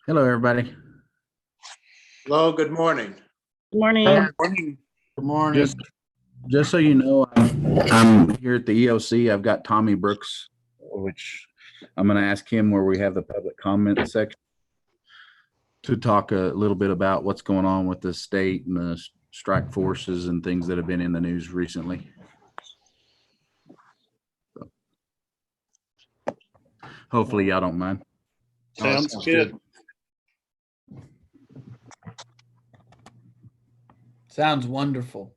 Hello, everybody. Hello, good morning. Morning. Morning. Good morning. Just so you know, I'm here at the EOC. I've got Tommy Brooks, which I'm going to ask him where we have the public comment section to talk a little bit about what's going on with the state and the strike forces and things that have been in the news recently. So, hopefully, y'all don't mind. Sounds good. Sounds wonderful.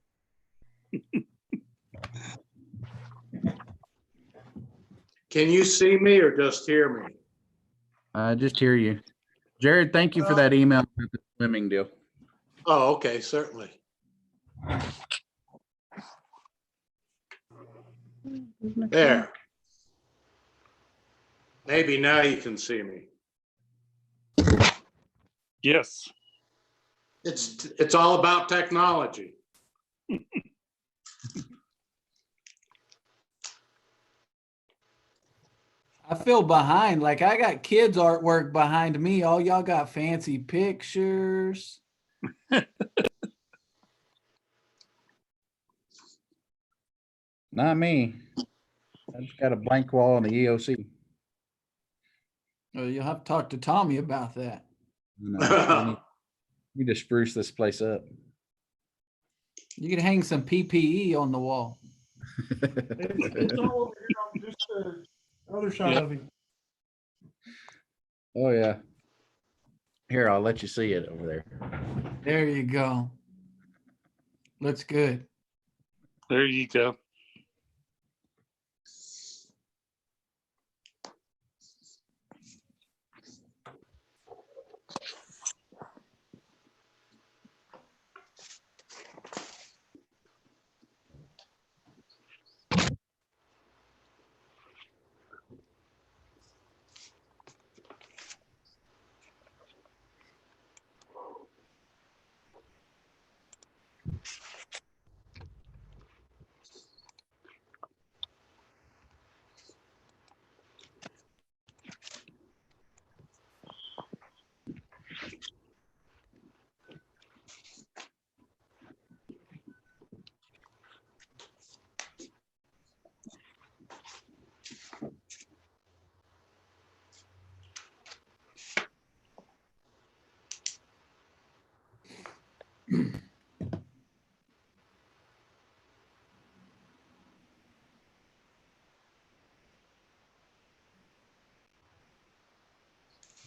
Can you see me or just hear me? Just hear you. Jared, thank you for that email about the swimming deal. Oh, okay, certainly. There. Maybe now you can see me. Yes. It's all about technology. I feel behind. Like I got kids' artwork behind me. All y'all got fancy pictures. Not me. I just got a blank wall on the EOC. You'll have to talk to Tommy about that. We need to spruce this place up. You could hang some PPE on the wall. It's all over here on just the other side Yep. of him. Oh yeah. Here, I'll let you see it over there. There you go. Looks good. There you go.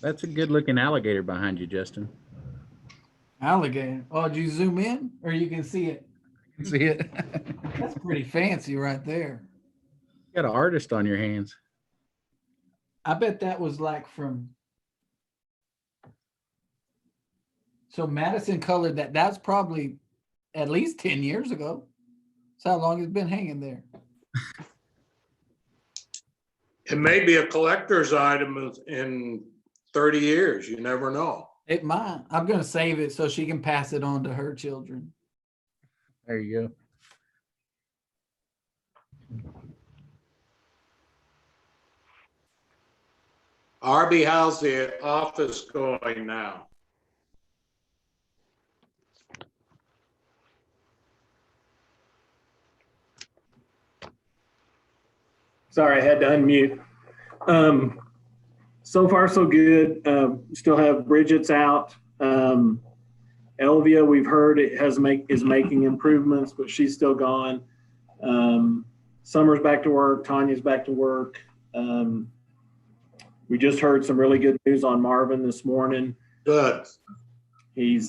That's a good looking alligator behind you, Justin. Alligator. Oh, did you zoom in or you can see it? See it? That's pretty fancy right there. You got an artist on your hands. I bet that was like from. So Madison colored that. That's probably at least 10 years ago. That's how long it's been hanging there. It may be a collector's item in 30 years. You never know. It might. I'm going to save it so she can pass it on to her children. There you go. Arby, how's the office going now? Sorry, I had to unmute. So far, so good. Still have Bridget's out. Elvia, we've heard is making improvements, but she's still gone. Summer's back to work. Tanya's back to work. We just heard some really good news on Marvin this morning. Good. His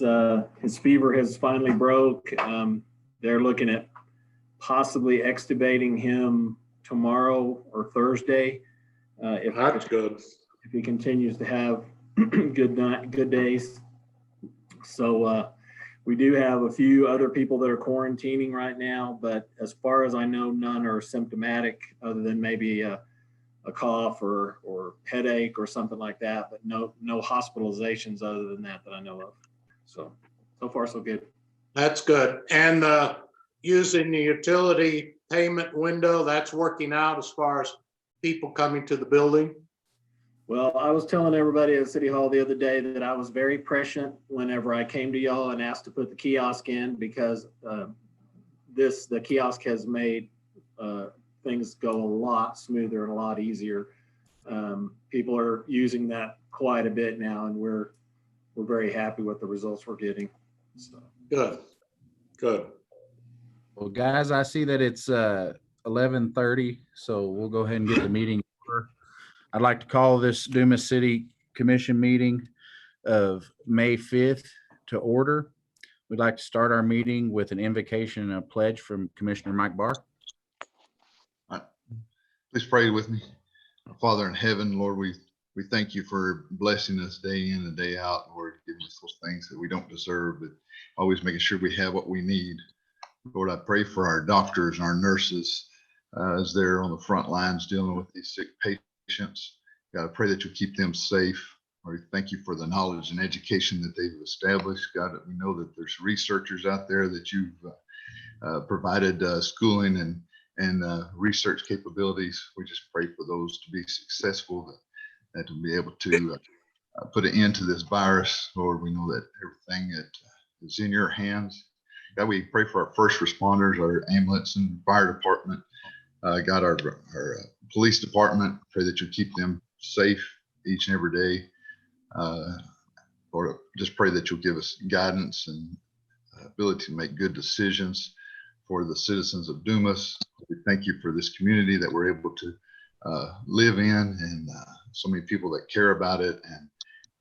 fever has finally broke. They're looking at possibly extubating him tomorrow or Thursday. That's good. If he continues to have good days. So we do have a few other people that are quarantining right now, but as far as I know, none are symptomatic other than maybe a cough or headache or something like that, but no hospitalizations other than that I know of. So far so good. That's good. And using the utility payment window, that's working out as far as people coming to the building. Well, I was telling everybody at City Hall the other day that I was very prescient whenever I came to y'all and asked to put the kiosk in because the kiosk has made things go a lot smoother and a lot easier. People are using that quite a bit now, and we're very happy with the results we're getting. So. Good, good. Well, guys, I see that it's 11:30, so we'll go ahead and get the meeting over. I'd like to call this Dumas City Commission meeting of May 5th to order. We'd like to start our meeting with an invocation and a pledge from Commissioner Mike Barr. Please pray with me. Our Father in heaven, Lord, we thank you for blessing us day in and day out, Lord, giving us those things that we don't deserve, but always making sure we have what we need. Lord, I pray for our doctors and our nurses as they're on the front lines dealing with these sick patients. God, I pray that you keep them safe. Lord, thank you for the knowledge and education that they've established. God, we know that there's researchers out there that you've provided schooling and research capabilities. We just pray for those to be successful, that to be able to put an end to this virus. Lord, we know that everything that is in your hands. God, we pray for our first responders, our ambulance and fire department. God, our police department. Pray that you keep them safe each and every day. Lord, just pray that you'll give us guidance and ability to make good decisions for the citizens of Dumas. We thank you for this community that we're able to live in, and so many people that care about it.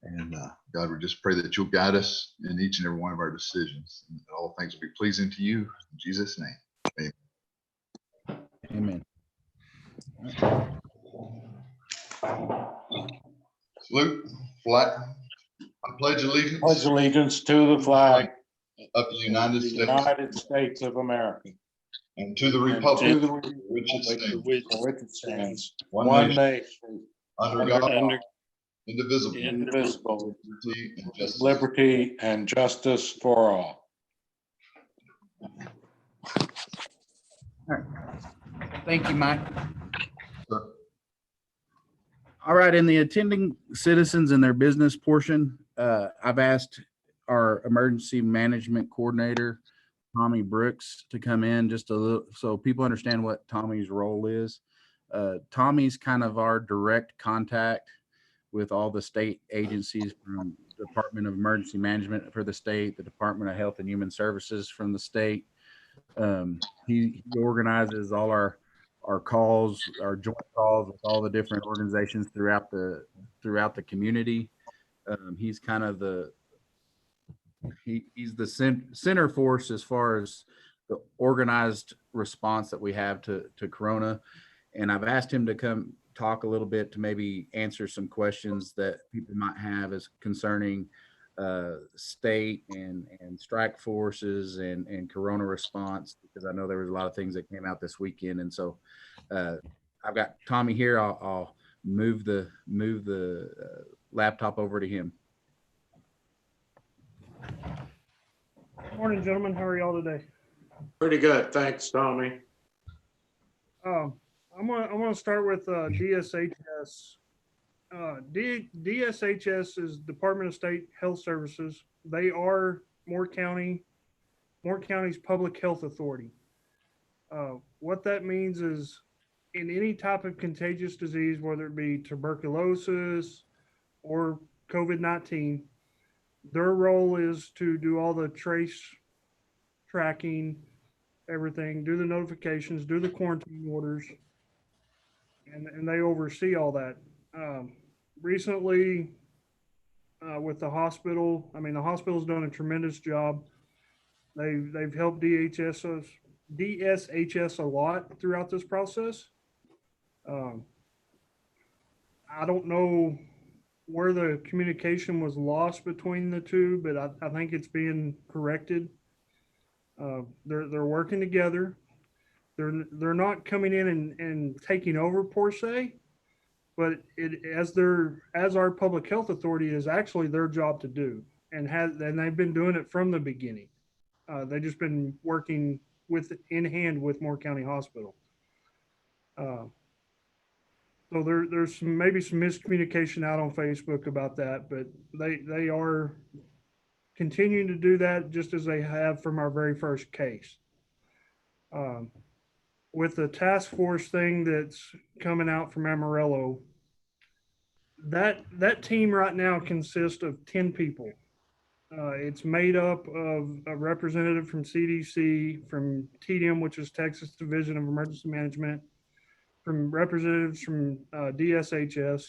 And God, we just pray that you'll guide us in each and every one of our decisions, and that all things will be pleasing to you. In Jesus' name, amen. Amen. Salute, flag. I pledge allegiance Pledge allegiance to the flag of the United of the States United States of America. and to the And republic to the for which it stands, for which it stands, one one nation, nation, under God, under indivisible, indivisible, liberty and justice. liberty and justice for all. Thank you, Mike. Sir. All right, in the attending citizens and their business portion, I've asked our emergency management coordinator, Tommy Brooks, to come in just a little so people understand what Tommy's role is. Tommy's kind of our direct contact with all the state agencies, from the Department of Emergency Management for the state, the Department of Health and Human Services from the state. He organizes all our calls, our joint calls with all the different organizations throughout the community. He's kind of he's the center force as far as the organized response that we have to Corona. And I've asked him to come talk a little bit to maybe answer some questions that people might have as concerning state and strike forces and Corona response, because I know there was a lot of things that came out this weekend. And so I've got Tommy here. I'll move the laptop over to him. Morning, gentlemen. How are y'all today? Pretty good. Thanks, Tommy. I'm gonna start with DSHS. DSHS is Department of State Health Services. They are Moore County's public health authority. What that means is, in any type of contagious disease, whether it be tuberculosis or COVID-19, their role is to do all the trace tracking, everything, do the notifications, do the quarantine orders, and they oversee all that. Recently, with the hospital, the hospital's done a tremendous job. They've helped DSHS a lot throughout this process. I don't know where the communication was lost between the two, but I think it's being corrected. They're working together. They're not coming in and taking over per se, but as our public health authority is actually their job to do, and they've been doing it from the beginning. They've just been working in hand with Moore County Hospital. So there's maybe some miscommunication out on Facebook about that, but they are continuing to do that just as they have from our very first case. With the task force thing that's coming out from Amarillo, that team right now consists of 10 people. It's made up of a representative from CDC, from TDM, which is Texas Division of Emergency Management, from representatives from DSHS.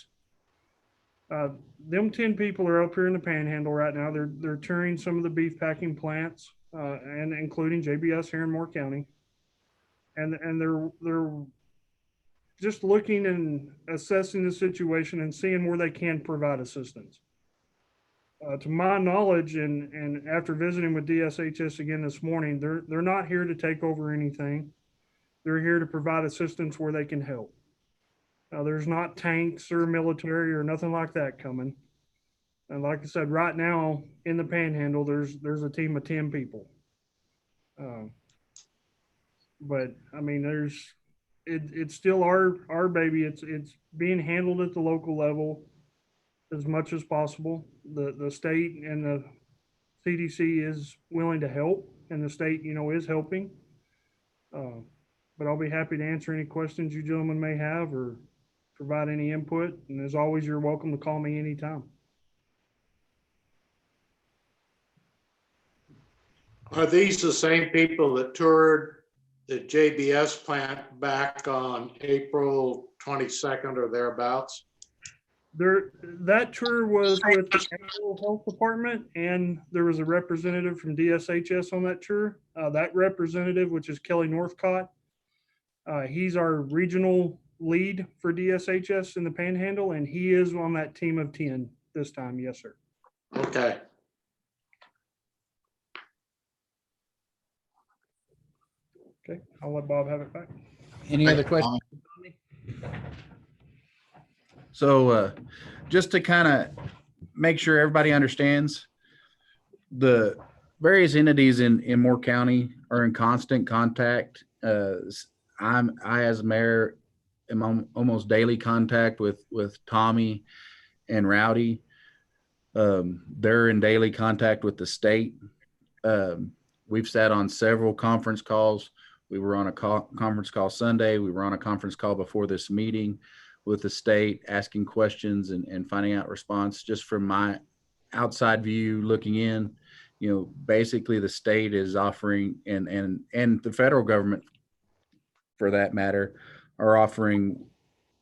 Them 10 people are up here in the Panhandle right now. They're touring some of the beef packing plants, and including JBS here in Moore County, and they're just looking and assessing the situation and seeing where they can provide assistance. To my knowledge, and after visiting with DSHS again this morning, they're not here to take over anything. They're here to provide assistance where they can help. There's not tanks or military or nothing like that coming. And like I said, right now in the Panhandle, there's a team of 10 people. But I mean, it's still our baby. It's being handled at the local level as much as possible. The state and the CDC is willing to help, and the state, is helping. But I'll be happy to answer any questions you gentlemen may have or provide any input. And as always, you're welcome to call me anytime. Are these the same people that toured the JBS plant back on April 22nd or thereabouts? That tour was with the Amarillo Health Department, and there was a representative from DSHS on that tour. That representative, which is Kelly Northcott, he's our regional lead for DSHS in the Panhandle, and he is on that team of 10 this time. Yes, sir. Okay. Okay, I'll let Bob have it back. Any other questions? So just to kind of make sure everybody understands, the various entities in Moore County are in constant contact. I as mayor am almost daily contact with Tommy and Rowdy. They're in daily contact with the state. We've sat on several conference calls. We were on a conference call Sunday. We were on a conference call before this meeting with the state, asking questions and finding out response. Just from my outside view looking in, basically the state is offering, and the federal government for that matter, are offering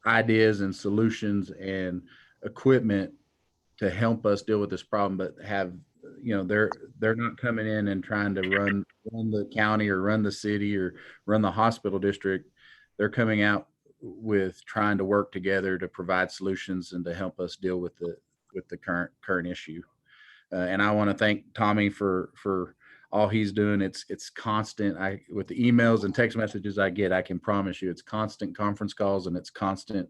ideas and solutions and equipment to help us deal with this problem, but they're not coming in and trying to run the county or run the city or run the hospital district. They're coming out with trying to work together to provide solutions and to help us deal with the current issue. And I want to thank Tommy for all he's doing. It's constant. With the emails and text messages I get, I can promise you it's constant conference calls, and it's constant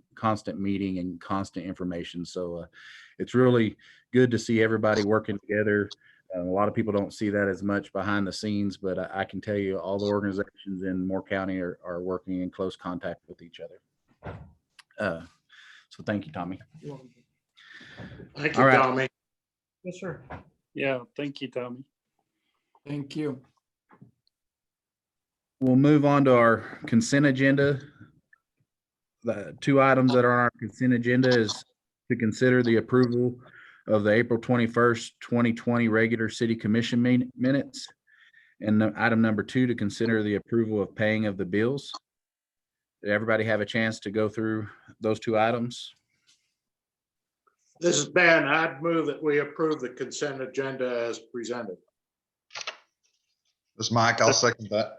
meeting and constant information. So it's really good to see everybody working together. A lot of people don't see that as much behind the scenes, but I can tell you all the organizations in Moore County are working in close contact with each other. So thank you, Tommy. Thank you, All right. Tommy. Yes, sir. Yeah, thank you, Tommy. Thank you. We'll move on to our consent agenda. The two items that are on our consent agenda is to consider the approval of the April 21st, 2020 regular city commission minutes. And item number 2, to consider the approval of paying of the bills. Did everybody have a chance to go through those two items? This is Ben. I'd move that we approve the consent agenda as presented. This is Mike, I'll second that.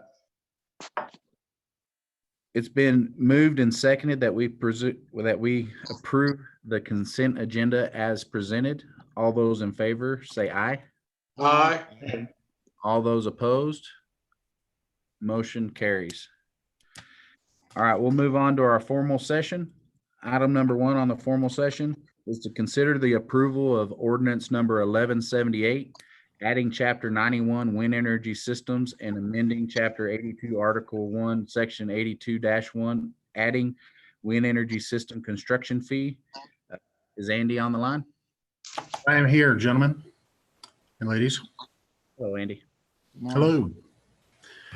It's been moved and seconded that we approve the consent agenda as presented. All those in favor say aye. Aye. All those opposed? Motion carries. All right, we'll move on to our formal session. Item number 1 on the formal session is to consider the approval of ordinance number 1178, adding chapter 91 wind energy systems and amending chapter 82, article 1, section 82-1, adding wind energy system construction fee. Is Andy on the line? I am here, gentlemen and ladies. Hello, Andy. Hello.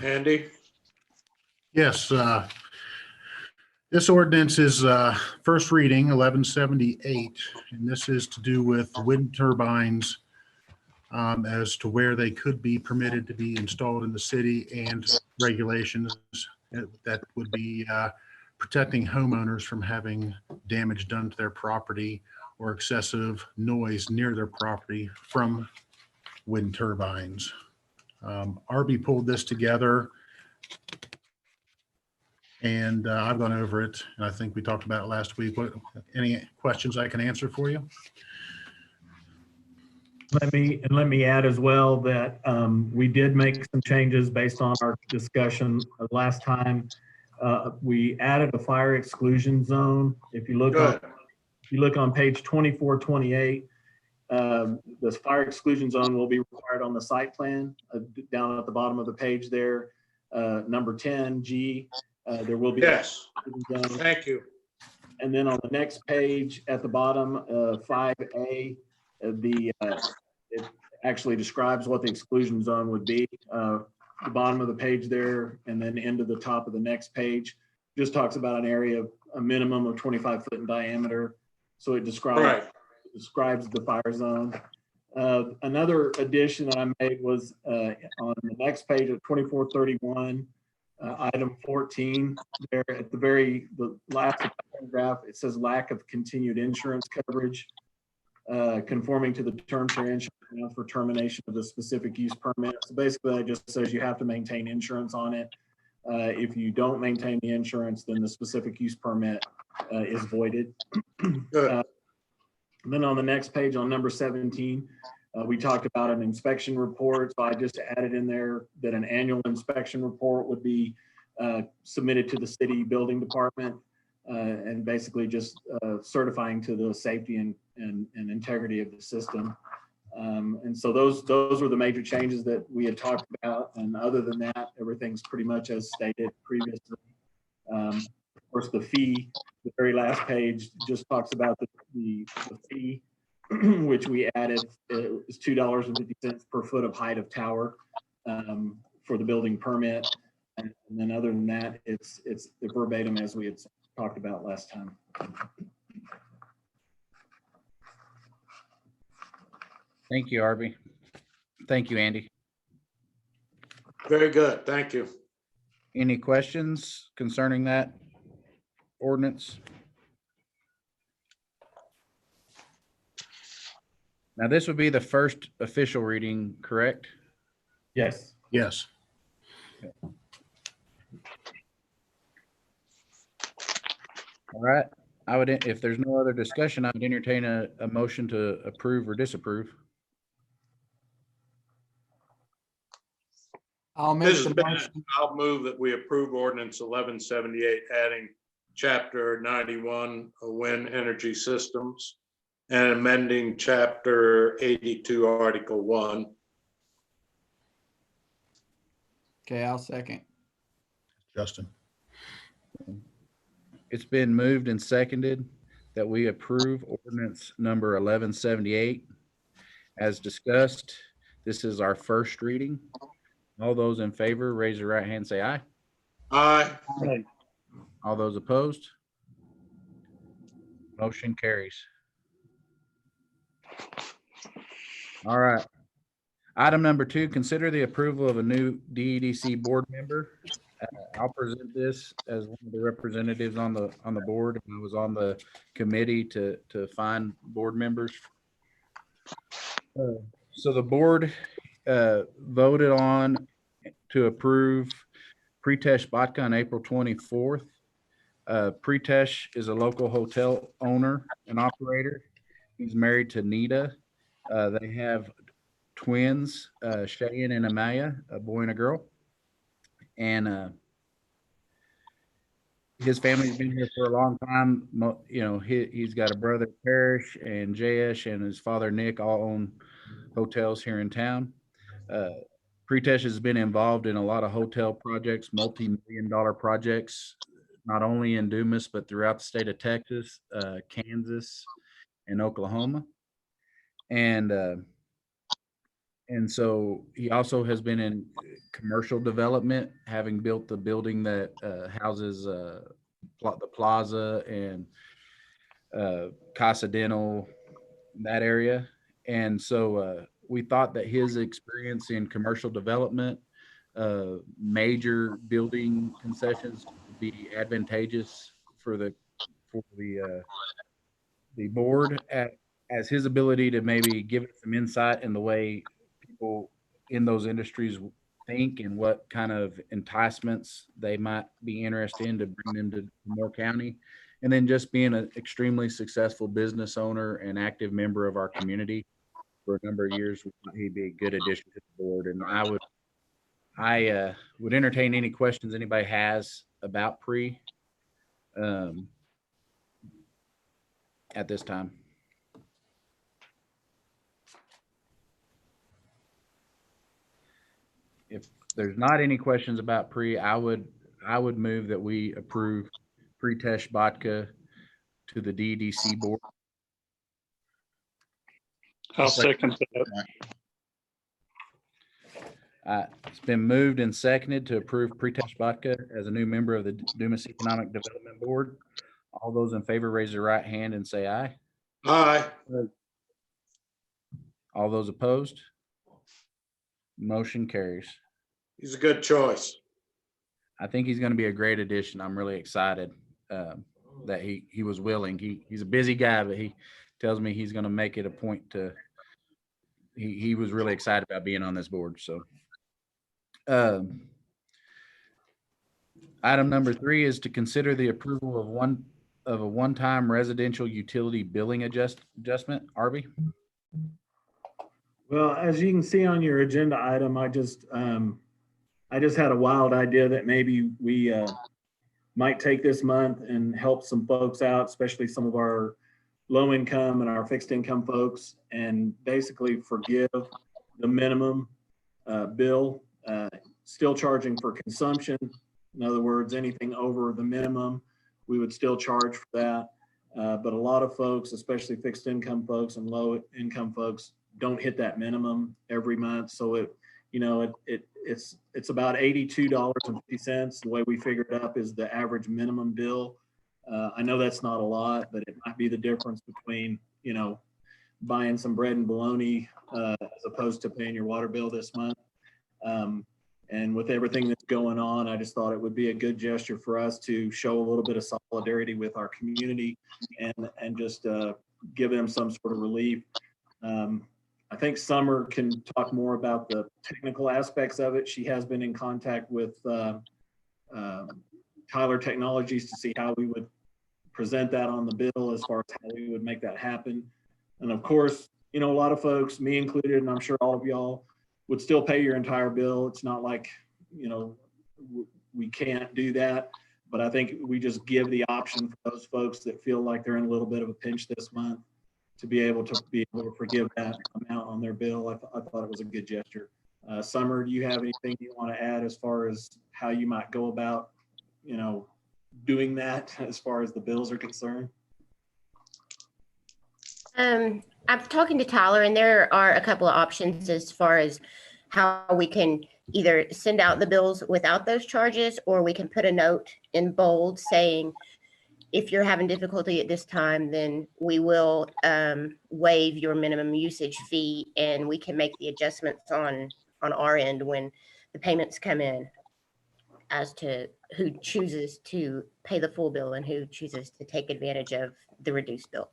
Andy? Yes, this ordinance is first reading 1178, and this is to do with wind turbines as to where they could be permitted to be installed in the city and regulations that would be protecting homeowners from having damage done to their property or excessive noise near their property from wind turbines. Arby pulled this together, and I've gone over it, and I think we talked about it last week. Any questions I can answer for you? Let me add as well that we did make some changes based on our discussion of last time. We added a fire exclusion zone. If you look on page 2428, this fire exclusion zone will be required on the site plan down at the bottom of the page there. Number 10G, there will be. Yes, zone. thank you. And then on the next page at the bottom, 5A, it actually describes what the exclusion zone would be. The bottom of the page there, and then into the top of the next page, just talks about an area of a minimum of 25 foot in diameter. So it describes the fire zone. Another addition that I made was on the next page of 2431, item 14, there at the last paragraph, it says lack of continued insurance coverage, conforming to the terms for insurance for termination of the specific use permit. So basically, it just says you have to maintain insurance on it. If you don't maintain the insurance, then the specific use permit is voided. Good. Then on the next page, on number 17, we talked about an inspection report. So I just added in there that an annual inspection report would be submitted to the city building department, and basically just certifying to the safety and integrity of the system. And so those were the major changes that we had talked about. And other than that, everything's pretty much as stated previously. Of course, the fee, the very last page just talks about the fee, which we added is $2.50 per foot of height of tower for the building permit. And then other than that, it's the verbatim as we had talked about last time. Thank you, Arby. Thank you, Andy. Very good, thank you. Any questions concerning that ordinance? Now, this would be the first official reading, correct? Yes. Yes. All right. I would, if there's no other discussion, I would entertain a motion to approve or disapprove. I'll make This the has been, motion. I'll move that we approve ordinance 1178, adding chapter 91 of wind energy systems and amending chapter 82, article 1. Okay, I'll second. Justin. It's been moved and seconded that we approve ordinance number 1178. As discussed, this is our first reading. All those in favor, raise your right hand, say aye. Aye. All those opposed? Motion carries. All right. Item number 2, consider the approval of a new DEDC board member. I'll present this as one of the representatives on the board. I was on the committee to find board members. So the board voted on to approve Pritesh Bhatka on April 24th. Pritesh is a local hotel owner and operator. He's married to Nita. They have twins, Cheyenne and Amaya, a boy and a girl. And his family's been here for a long time. You know, he's got a brother, Parrish, and Jayesh, and his father, Nick, all own hotels here in town. Pritesh has been involved in a lot of hotel projects, multi-million-dollar projects not only in Dumas, but throughout the state of Texas, Kansas, and Oklahoma. And so he also has been in commercial development, having built the building that houses the plaza and Casa Dental, that area. And so we thought that his experience in commercial development, major building concessions would be advantageous for the board, as his ability to maybe give us some insight in the way people in those industries think and what kind of enticements they might be interested in to bring them to Moore County. And then just being an extremely successful business owner and active member of our community for a number of years, he'd be a good addition to the board. And I would entertain any questions anybody has about Pre at this time. If there's not any questions about Pre, I would move that we approve Pritesh Bhatka to the DDC board. I'll second that. It's been moved and seconded to approve Pritesh Bhatka as a new member of the Dumas Economic Development Board. All those in favor, raise their right hand and say aye. Aye. All those opposed? Motion carries. He's a good choice. I think he's going to be a great addition. I'm really excited that he was willing. He's a busy guy, but he tells me he's going to make it a point to. He was really excited about being on this board. So, item number 3 is to consider the approval of a one-time residential utility billing adjustment. Arby? Well, as you can see on your agenda item, I just had a wild idea that maybe we might take this month and help some folks out, especially some of our low income and our fixed income folks, and basically forgive the minimum bill, still charging for consumption. In other words, anything over the minimum, we would still charge for that. But a lot of folks, especially fixed income folks and low income folks, don't hit that minimum every month. So it's about $82.50. The way we figured it up is the average minimum bill. I know that's not a lot, but it might be the difference between, buying some bread and bologna as opposed to paying your water bill this month. And with everything that's going on, I just thought it would be a good gesture for us to show a little bit of solidarity with our community and just give them some sort of relief. I think Summer can talk more about the technical aspects of it. She has been in contact with Tyler Technologies to see how we would present that on the bill as far as how we would make that happen. And of course, a lot of folks, me included, and I'm sure all of y'all would still pay your entire bill. It's not like, we can't do that, but I think we just give the option for those folks that feel like they're in a little bit of a pinch this month to be able to forgive that amount on their bill. I thought it was a good gesture. Summer, do you have anything you want to add as far as how you might go about, doing that as far as the bills are concerned? I'm talking to Tyler, and there are a couple of options as far as how we can either send out the bills without those charges, or we can put a note in bold saying, if you're having difficulty at this time, then we will waive your minimum usage fee, and we can make the adjustments on our end when the payments come in as to who chooses to pay the full bill and who chooses to take advantage of the reduced bill.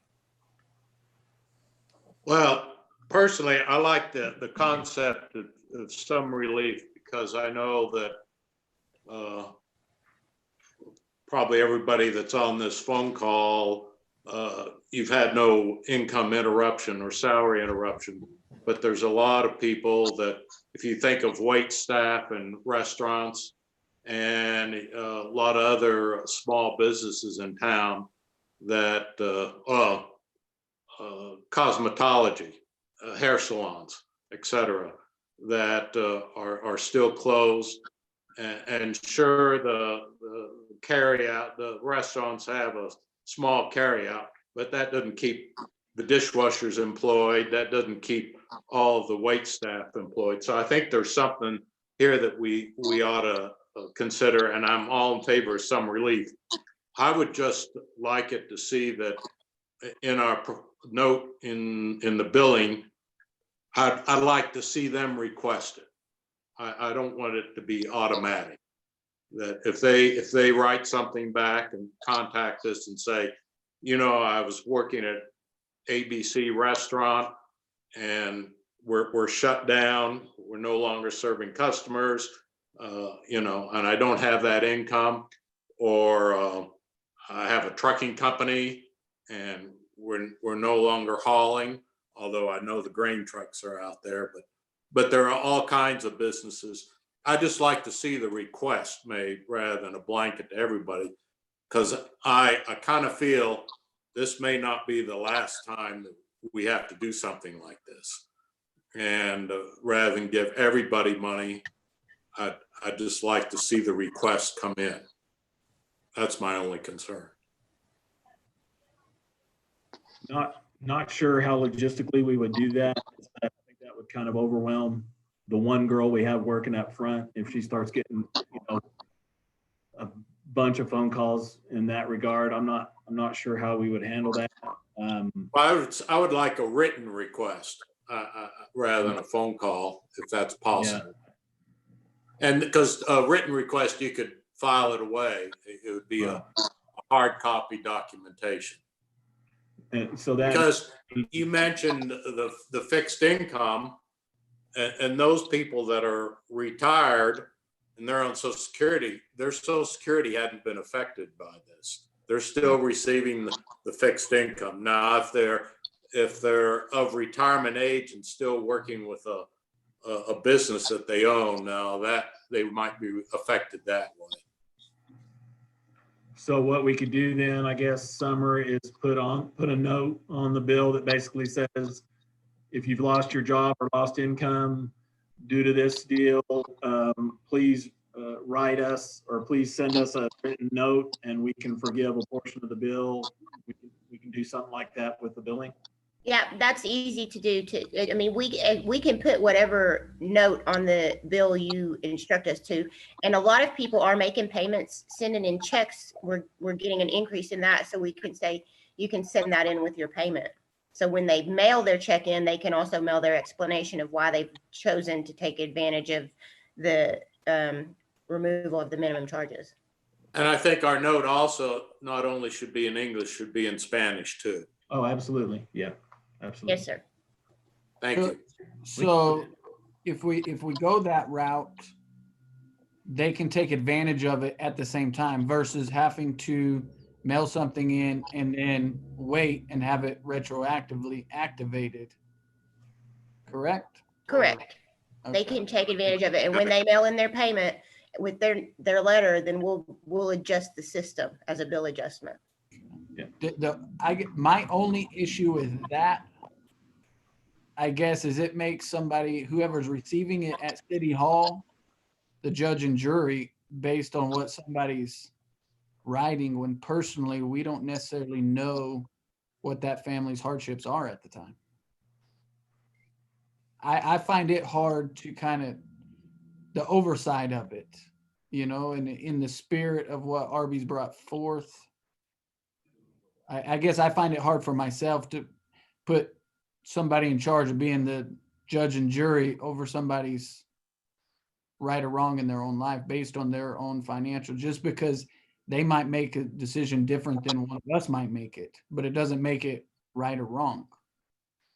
Well, personally, I like the concept of some relief, because I know that probably everybody that's on this phone call, you've had no income interruption or salary interruption, but there's a lot of people that, if you think of wait staff and restaurants and a lot of other small businesses in town that cosmetology, hair salons, etc., that are still closed. And sure, the carry out, the restaurants have a small carry out, but that doesn't keep the dishwashers employed. That doesn't keep all of the wait staff employed. So I think there's something here that we ought to consider, and I'm all in favor of some relief. I would just like it to see that in our note in the billing, I'd like to see them request it. I don't want it to be automatic. That if they write something back and contact us and say, you know, I was working at ABC restaurant and we're shut down, we're no longer serving customers, you know, and I don't have that income, or I have a trucking company and we're no longer hauling, although I know the grain trucks are out there, but there are all kinds of businesses. I just like to see the request made rather than a blanket to everybody, because I kind of feel this may not be the last time that we have to do something like this. And rather than give everybody money, I'd just like to see the request come in. That's my only concern. Not sure how logistically we would do that. I think that would kind of overwhelm the one girl we have working up front if she starts getting, you know, a bunch of phone calls in that regard. I'm not sure how we would handle that. Well, I would like a written request rather than a phone call, if that's possible. Yeah. And because a written request, you could file it away. It would be a hard copy documentation. And so that, because you mentioned the fixed income, and those people that are retired and they're on Social Security, their Social Security hadn't been affected by this. They're still receiving the fixed income. Now, if they're of retirement age and still working with a business that they own, now that they might be affected that way. So what we could do then, I guess, Summer, is put a note on the bill that basically says, if you've lost your job or lost income due to this deal, please write us, or please send us a written note and we can forgive a portion of the bill. We can do something like that with the billing. Yeah, that's easy to do. I mean, we can put whatever note on the bill you instruct us to, and a lot of people are making payments, sending in checks. We're getting an increase in that, so we can say you can send that in with your payment. So when they mail their check in, they can also mail their explanation of why they've chosen to take advantage of the removal of the minimum charges. And I think our note also not only should be in English, should be in Spanish too. Oh, absolutely. Yeah. Absolutely. Yes, sir. Thank you. So if we go that route, they can take advantage of it at the same time versus having to mail something in and then wait and have it retroactively activated. Correct? Correct. Okay. They can take advantage of it. And when they mail in their payment with their letter, then we'll adjust the system as a bill adjustment. Yeah. My only issue with that, I guess, is it makes somebody, whoever's receiving it at City Hall, the judge and jury based on what somebody's writing, when personally we don't necessarily know what that family's hardships are at the time. I find it hard to kind of the oversight of it, you know, and in the spirit of what Arby's brought forth. I guess I find it hard for myself to put somebody in charge of being the judge and jury over somebody's right or wrong in their own life based on their own financial, just because they might make a decision different than one of us might make it, but it doesn't make it right or wrong.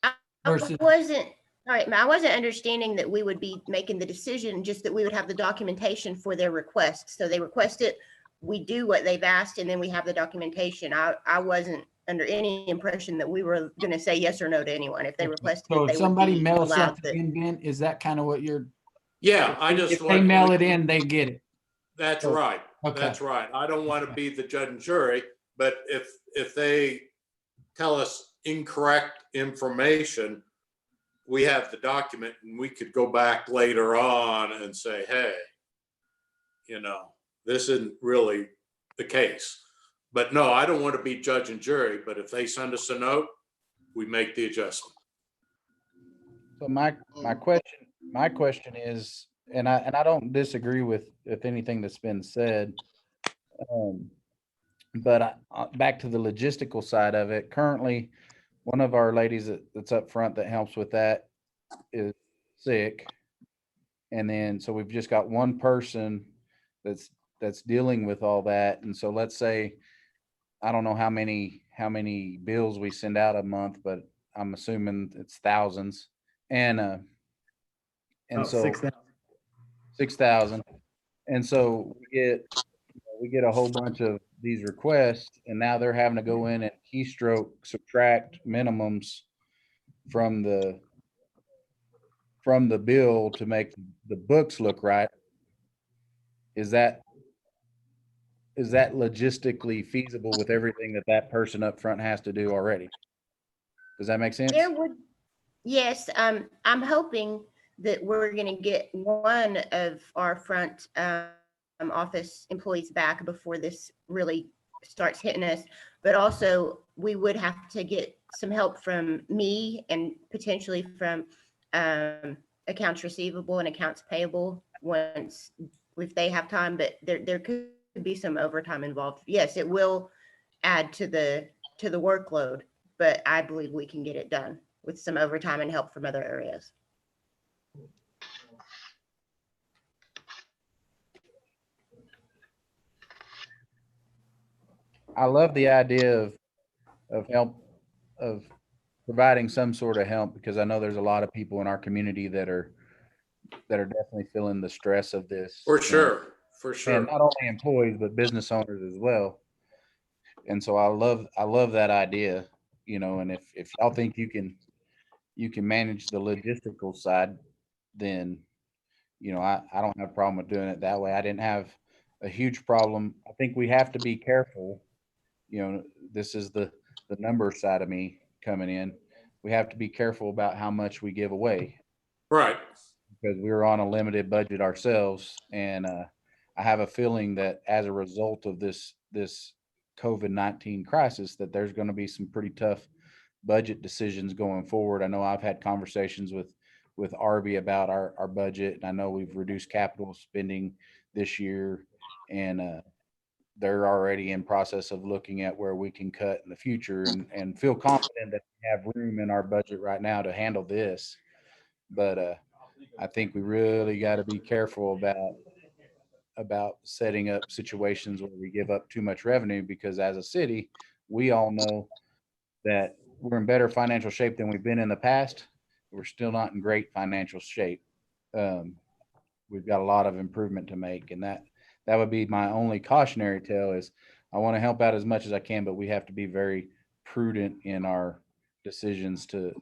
I wasn't understanding that we would be making the decision, just that we would have the documentation for their request. So they request it, we do what they've asked, and then we have the documentation. I wasn't under any impression that we were going to say yes or no to anyone. If they requested So it, if somebody mails something in, Ben, is that kind of what you're? Yeah, If they mail it in, they get it. That's right. Okay. That's right. I don't want to be the judge and jury, but if they tell us incorrect information, we have the document and we could go back later on and say, hey, you know, this isn't really the case. But no, I don't want to be judge and jury, but if they send us a note, we make the adjustment. So my question is, and I don't disagree with anything that's been said. But back to the logistical side of it, currently, one of our ladies that's up front that helps with that is sick. And then, so we've just got one person that's dealing with all that. And so let's say, I don't know how many bills we send out a month, but I'm assuming it's thousands. And About so 6,000. 6,000. And so we get a whole bunch of these requests, and now they're having to go in and keystroke, subtract minimums from the bill to make the books look right. Is that logistically feasible with everything that person up front has to do already? Does that make sense? Yes, I'm hoping that we're gonna get one of our front office employees back before this really starts hitting us. But also, we would have to get some help from me and potentially from accounts receivable and accounts payable if they have time. But there could be some overtime involved. Yes, it will add to the workload, but I believe we can get it done with some overtime and help from other areas. I love the idea of help, of providing some sort of help, because I know there's a lot of people in our community that are definitely feeling the stress of this. For sure, for sure. And not only employees, but business owners as well. And so I love that idea, you know, and if y'all think you can manage the logistical side, then, you know, I don't have a problem with doing it that way. I didn't have a huge problem. I think we have to be careful. You know, this is the number side of me coming in. We have to be careful about how much we give away. Right. Because we're on a limited budget ourselves. And I have a feeling that as a result of this COVID-19 crisis, that there's going to be some pretty tough budget decisions going forward. I know I've had conversations with Arby about our budget, and I know we've reduced capital spending this year, and they're already in process of looking at where we can cut in the future, and feel confident that we have room in our budget right now to handle this. But I think we really got to be careful about setting up situations where we give up too much revenue, because as a city, we all know that we're in better financial shape than we've been in the past. We're still not in great financial shape. We've got a lot of improvement to make, and that would be my only cautionary tale is I want to help out as much as I can, but we have to be very prudent in our decisions to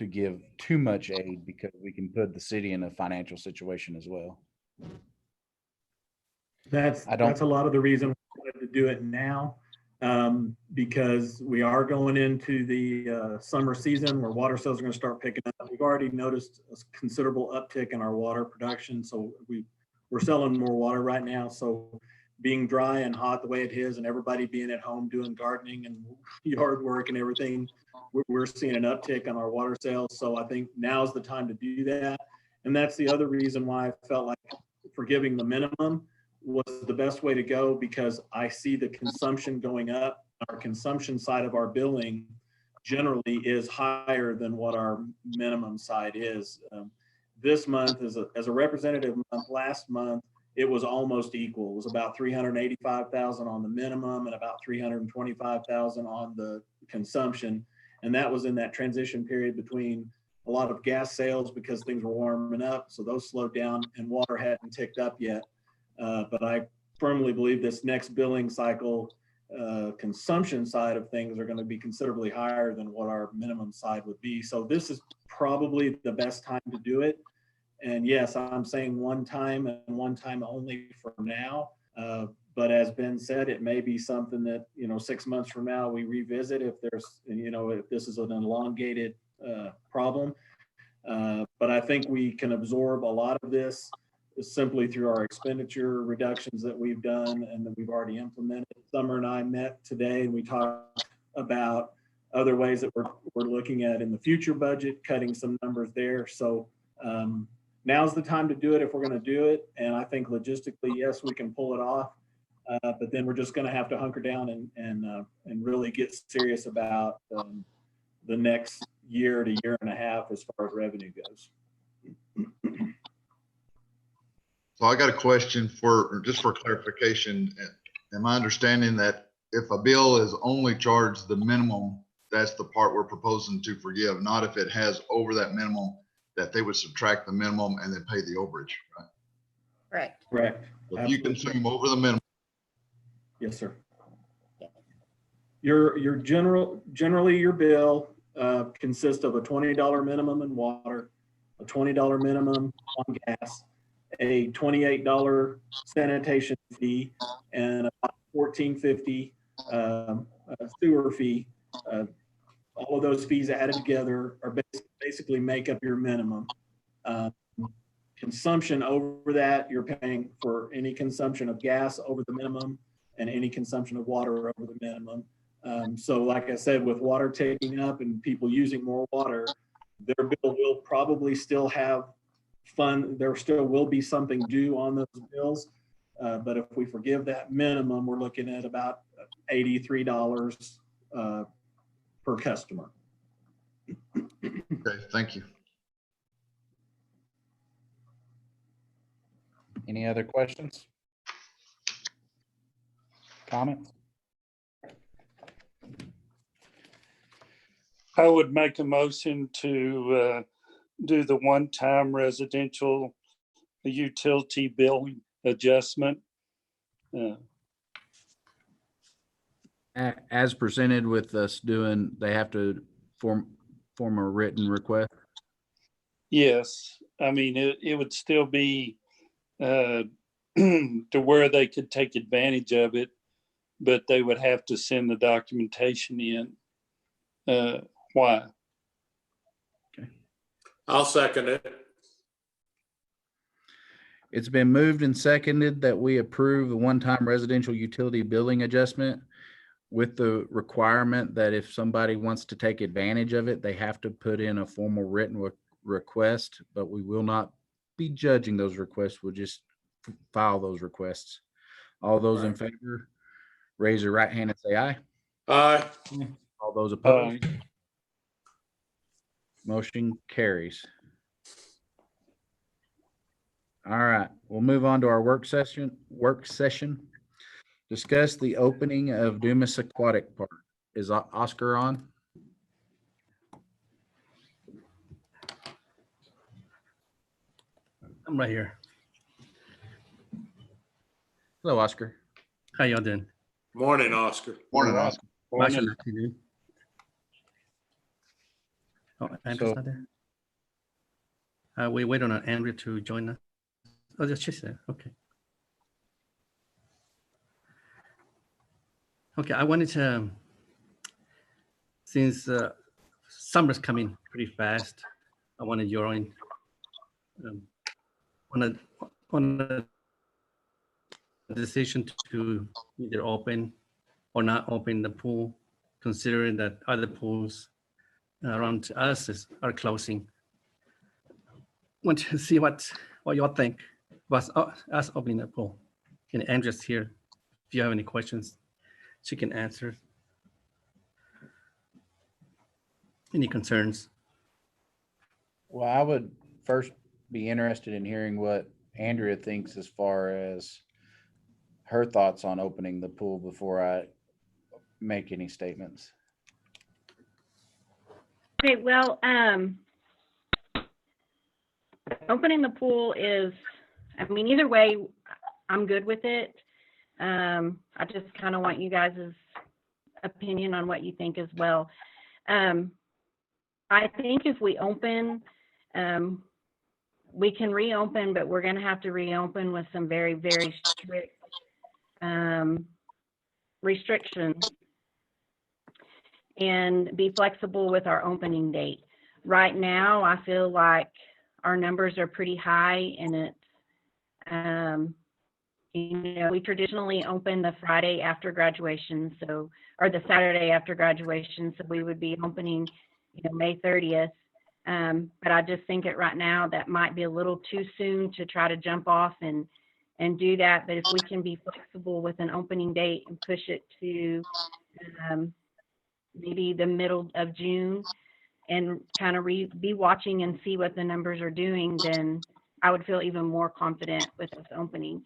give too much aid, because we can put the city in a financial situation as well. That's a lot of the reason we wanted to do it now, because we are going into the summer season where water sales are going to start picking up. We've already noticed a considerable uptick in our water production, so we're selling more water right now. So being dry and hot the way it is, and everybody being at home doing gardening and yard work and everything, we're seeing an uptick on our water sales. So I think now's the time to do that. And that's the other reason why I felt like forgiving the minimum was the best way to go, because I see the consumption going up. Our consumption side of our billing generally is higher than what our minimum side is. This month as a representative month, last month, it was almost equal. It was about 385,000 on the minimum and about 325,000 on the consumption. And that was in that transition period between a lot of gas sales because things were warming up. So those slowed down and water hadn't ticked up yet. But I firmly believe this next billing cycle, consumption side of things are going to be considerably higher than what our minimum side would be. So this is probably the best time to do it. And yes, I'm saying one time and one time only for now. But as Ben said, it may be something that, 6 months from now we revisit if there's, if this is an elongated problem. But I think we can absorb a lot of this simply through our expenditure reductions that we've done and that we've already implemented. Summer and I met today and we talked about other ways that we're looking at in the future budget, cutting some numbers there. So now's the time to do it if we're going to do it. And I think logistically, yes, we can pull it off. But then we're just going to have to hunker down and really get serious about the next year to year and a half as far as revenue goes. So I got a question just for clarification. Am I understanding that if a bill is only charged the minimum, that's the part we're proposing to forgive, not if it has over that minimum, that they would subtract the minimum and then pay the overage, right? Correct. Correct. So if you consume over the minimum. Yes, sir. Your generally your bill consists of a $20 minimum in water, a $20 minimum on gas, a $28 sanitation fee, and a $14.50 sewer fee. All of those fees added together are basically make up your minimum. Consumption over that, you're paying for any consumption of gas over the minimum and any consumption of water over the minimum. So like I said, with water taking up and people using more water, their bill will probably still have there still will be something due on those bills. But if we forgive that minimum, we're looking at about $83 per customer. Okay, thank you. Any other questions? Comments? I would make a motion to do the one-time residential utility bill adjustment. As presented with us doing, they have to form a written request. Yes, I mean, it would still be to where they could take advantage of it, but they would have to send the documentation in. Why? I'll second it. It's been moved and seconded that we approve the one-time residential utility billing adjustment with the requirement that if somebody wants to take advantage of it, they have to put in a formal written request, but we will not be judging those requests. We'll just file those requests. All those in favor, raise your right hand and say aye. Aye. All those opposed. Motion carries. All right, we'll move on to our work session. Discuss the opening of Dumas Aquatic Park. Is Oscar on? I'm right here. Hello, Oscar. How y'all doing? Morning, Oscar. Morning, Oscar. Marshall, you doing? Oh, Andrew's So- not there? We wait on Andrew to join us. Oh, that's just there. Okay. Okay, I wanted to, since summer's coming pretty fast, I wanted your own, on a decision to either open or not open the pool, considering that other pools around us are closing. Want to see what y'all think about us opening the pool. And Andrew's here. If you have any questions, she can answer. Any concerns? Well, I would first be interested in hearing what Andrea thinks as far as her thoughts on opening the pool before I make any statements. Okay, well, opening the pool is, I mean, either way, I'm good with it. I just kind of want you guys' opinion on what you think as well. I think if we open, we can reopen, but we're going to have to reopen with some very, very strict restrictions and be flexible with our opening date. Right now, I feel like our numbers are pretty high, and We traditionally open the Friday after graduation, or the Saturday after graduation, so we would be opening, May 30th. But I just think right now that might be a little too soon to try to jump off and do that. But if we can be flexible with an opening date and push it to maybe the middle of June and kind of be watching and see what the numbers are doing, then I would feel even more confident with us opening.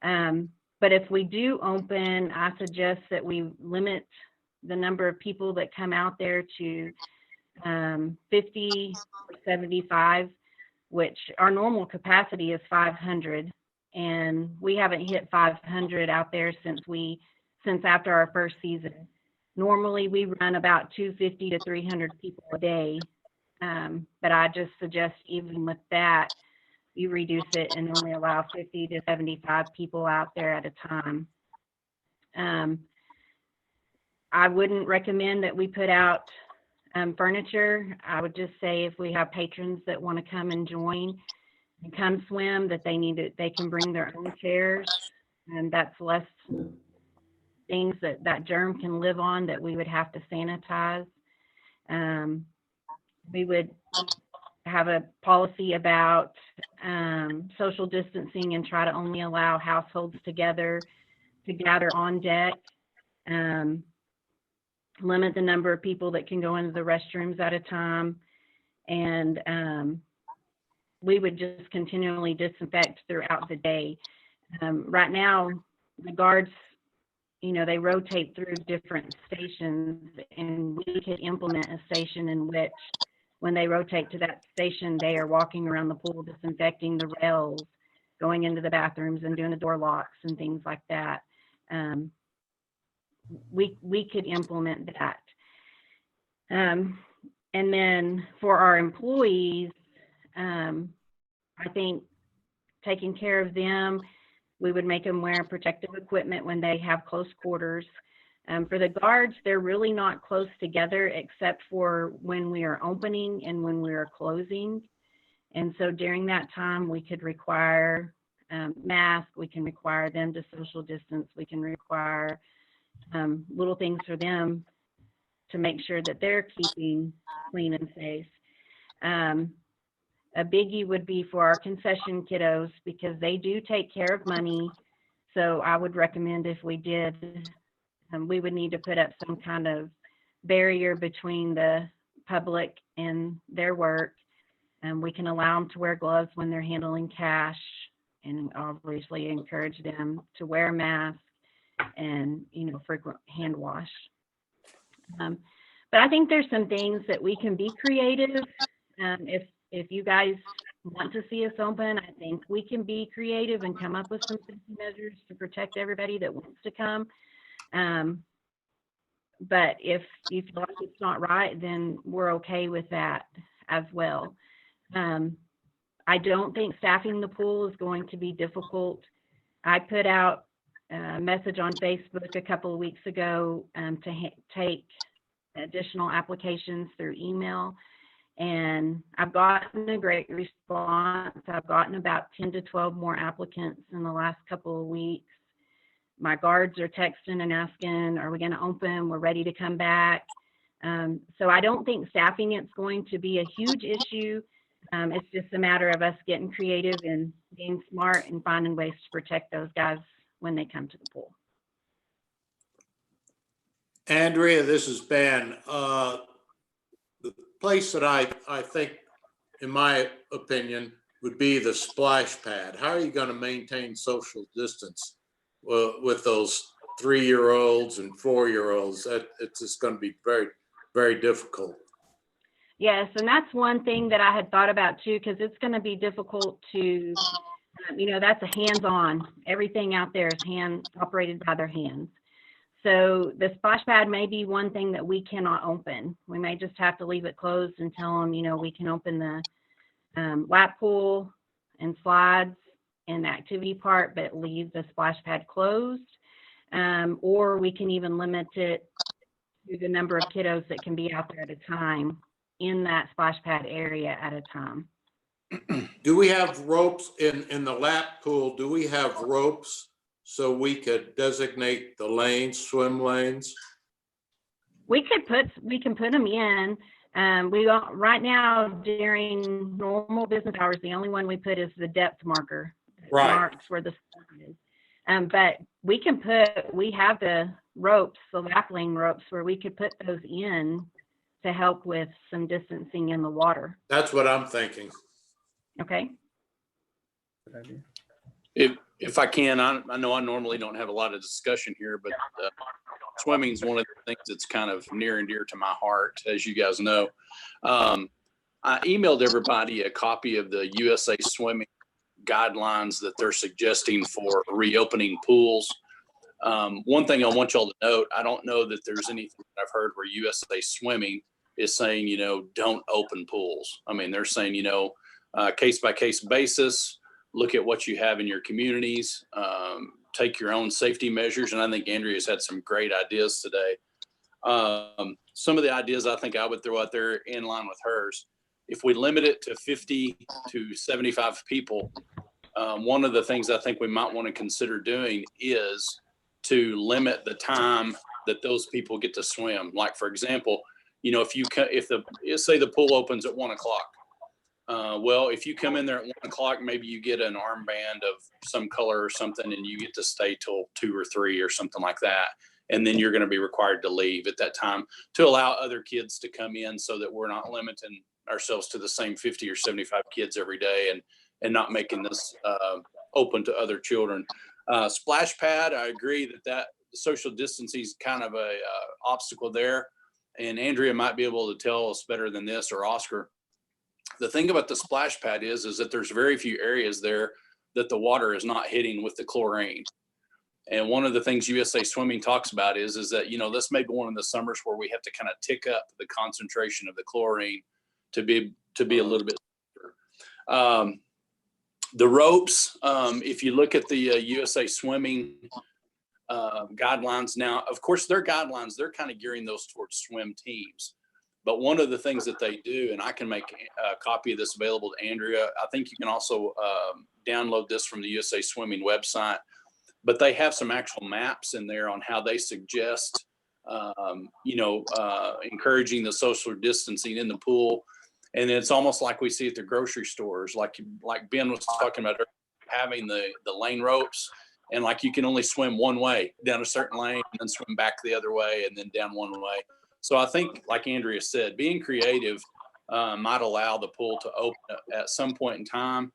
But if we do open, I suggest that we limit the number of people that come out there to 50 or 75, which our normal capacity is 500. And we haven't hit 500 out there since after our first season. Normally we run about 250 to 300 people a day. But I just suggest even with that, you reduce it and only allow 50 to 75 people out there at a time. I wouldn't recommend that we put out furniture. I would just say if we have patrons that want to come and join and come swim, that they can bring their own chairs, and that's less things that germ can live on that we would have to sanitize. We would have a policy about social distancing and try to only allow households together to gather on deck. Limit the number of people that can go into the restrooms at a time, and we would just continually disinfect throughout the day. Right now, the guards, they rotate through different stations, and we could implement a station in which when they rotate to that station, they are walking around the pool, disinfecting the rails, going into the bathrooms and doing the door locks and things like that. We could implement that. And then for our employees, I think taking care of them, we would make them wear protective equipment when they have close quarters. For the guards, they're really not close together except for when we are opening and when we are closing. And so during that time, we could require masks, we can require them to social distance, we can require little things for them to make sure that they're keeping clean and safe. A biggie would be for our concession kiddos, because they do take care of money. So I would recommend if we did, we would need to put up some kind of barrier between the public and their work. And we can allow them to wear gloves when they're handling cash, and obviously encourage them to wear a mask and frequent hand wash. But I think there's some things that we can be creative. If you guys want to see us open, I think we can be creative and come up with some safety measures to protect everybody that wants to come. But if you feel like it's not right, then we're okay with that as well. I don't think staffing the pool is going to be difficult. I put out a message on Facebook a couple of weeks ago to take additional applications through email, and I've gotten a great response. I've gotten about 10 to 12 more applicants in the last couple of weeks. My guards are texting and asking, are we going to open? We're ready to come back. So I don't think staffing it's going to be a huge issue. It's just a matter of us getting creative and being smart and finding ways to protect those guys when they come to the pool. Andrea, this is Ben. The place that I think, in my opinion, would be the splash pad. How are you going to maintain social distance with those 3-year-olds and 4-year-olds? It's just going to be very, very difficult. Yes, and that's one thing that I had thought about too, because it's going to be difficult to, that's a hands-on. Everything out there is operated by their hands. So the splash pad may be one thing that we cannot open. We may just have to leave it closed and tell them, we can open the lap pool and slides and the activity part, but leave the splash pad closed. Or we can even limit it to the number of kiddos that can be out there at a time in that splash pad area at a time. Do we have ropes in the lap pool? Do we have ropes so we could designate the lanes, swim lanes? We can put them in. Right now during normal business hours, the only one we put is the depth marker. Right. Marks where the swim is. But we have the ropes, the lap lane ropes, where we could put those in to help with some distancing in the water. That's what I'm thinking. Okay. If I can, I know I normally don't have a lot of discussion here, but swimming is one of the things that's kind of near and dear to my heart, as you guys know. I emailed everybody a copy of the USA Swimming guidelines that they're suggesting for reopening pools. One thing I want y'all to note, I don't know that there's anything that I've heard where USA Swimming is saying, don't open pools. I mean, they're saying, case by case basis, look at what you have in your communities, take your own safety measures. And I think Andrea's had some great ideas today. Some of the ideas I think I would throw out there in line with hers, if we limit it to 50 to 75 people, one of the things I think we might want to consider doing is to limit the time that those people get to swim. Like, for example, say the pool opens at 1 o'clock. Well, if you come in there at 1 o'clock, maybe you get an armband of some color or something, and you get to stay till 2 or 3 or something like that. And then you're going to be required to leave at that time to allow other kids to come in, so that we're not limiting ourselves to the same 50 or 75 kids every day and not making this open to other children. Splash pad, I agree that social distancing is kind of a obstacle there. And Andrea might be able to tell us better than this, or Oscar. The thing about the splash pad is that there's very few areas there that the water is not hitting with the chlorine. And one of the things USA Swimming talks about is that, this may be one of the summers where we have to kind of tick up the concentration of the chlorine to be a little bit safer. The ropes, if you look at the USA Swimming guidelines now, of course, their guidelines, they're kind of gearing those towards swim teams. But one of the things that they do, and I can make a copy of this available to Andrea, I think you can also download this from the USA Swimming website, but they have some actual maps in there on how they suggest, encouraging the social distancing in the pool. And it's almost like we see at the grocery stores, like Ben was talking about, having the lane ropes, and like you can only swim one way down a certain lane and then swim back the other way and then down one way. So I think, like Andrea said, being creative might allow the pool to open at some point in time.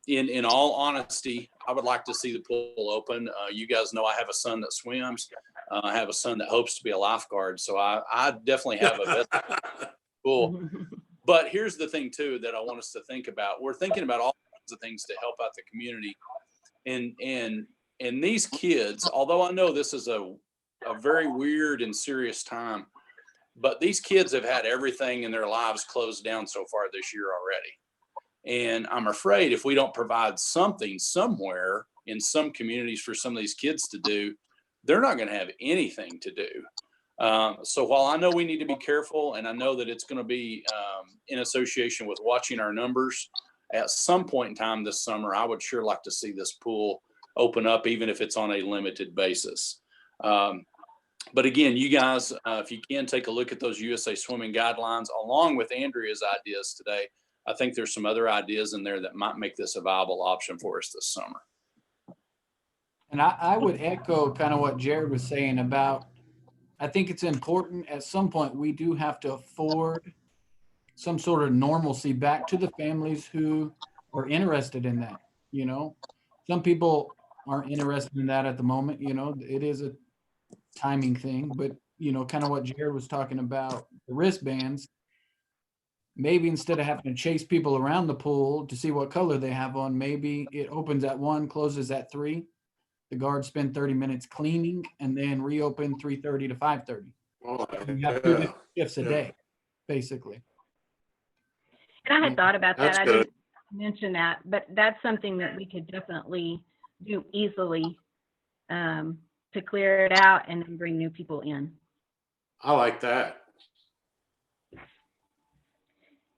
In all honesty, I would like to see the pool open. You guys know I have a son that swims. I have a son that hopes to be a lifeguard. So I definitely have a vested pool. But here's the thing, too, that I want us to think about. We're thinking about all kinds of things to help out the community. And these kids, although I know this is a very weird and serious time, but these kids have had everything in their lives closed down so far this year already. And I'm afraid if we don't provide something somewhere in some communities for some of these kids to do, they're not going to have anything to do. So while I know we need to be careful, and I know that it's going to be in association with watching our numbers, at some point in time this summer, I would sure like to see this pool open up, even if it's on a limited basis. But again, you guys, if you can take a look at those USA Swimming guidelines, along with Andrea's ideas today, I think there's some other ideas in there that might make this a viable option for us this summer. And I would echo kind of what Jared was saying about, I think it's important at some point we do have to afford some sort of normalcy back to the families who are interested in that. Some people aren't interested in that at the moment. It is a timing thing, but kind of what Jared was talking about, the wristbands, maybe instead of having to chase people around the pool to see what color they have on, maybe it opens at 1, closes at 3. The guards spend 30 minutes cleaning and then reopen 3:30 to 5:30. You have 2 different shifts a day, basically. And I had thought about that. That's I good. didn't mention that, but that's something that we could definitely do easily to clear it out and then bring new people in. I like that.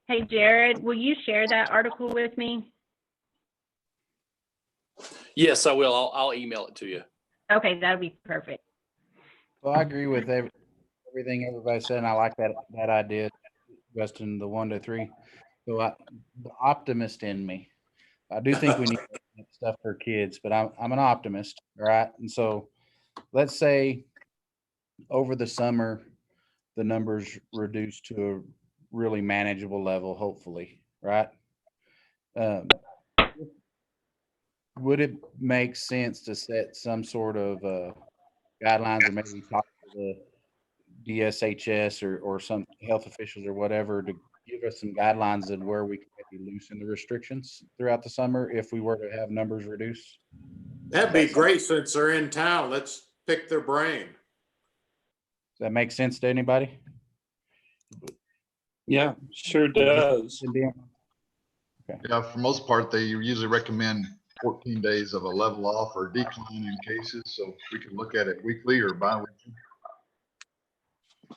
Hey, Jared, will you share that article with me? Yes, I will. I'll email it to you. Okay, that'd be perfect. Well, I agree with everything everybody said, and I like that idea, Justin, the 1 to 3. So the optimist in me, I do think we need stuff for kids, but I'm an optimist, right? And so let's say over the summer, the numbers reduce to a really manageable level, hopefully, right? Would it make sense to set some sort of guidelines, or maybe talk to the DSHS or some health officials or whatever to give us some guidelines on where we can maybe loosen the restrictions throughout the summer if we were to have numbers reduce? That'd be great since they're in town. Let's pick their brain. Does that make sense to anybody? Yeah, sure does. Yeah, for most part, they usually recommend 14 days of a level off or decline in cases. So we can look at it weekly or bi-weekly.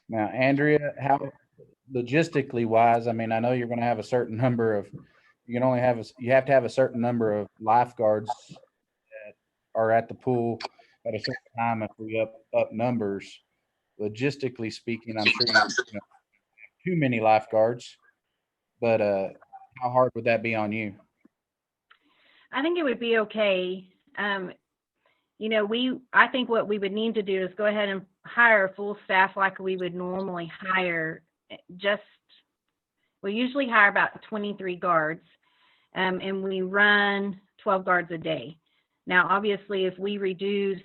Now, Andrea, how logistically wise, I mean, I know you're going to have a certain number of, you can only have, you have to have a certain number of lifeguards that are at the pool at a certain time if we up numbers. Logistically speaking, I'm sure you don't have too many lifeguards, but how hard would that be on you? I think it would be okay. You know, I think what we would need to do is go ahead and hire a full staff like we would normally hire. We usually hire about 23 guards, and we run 12 guards a day. Now, obviously, if we reduce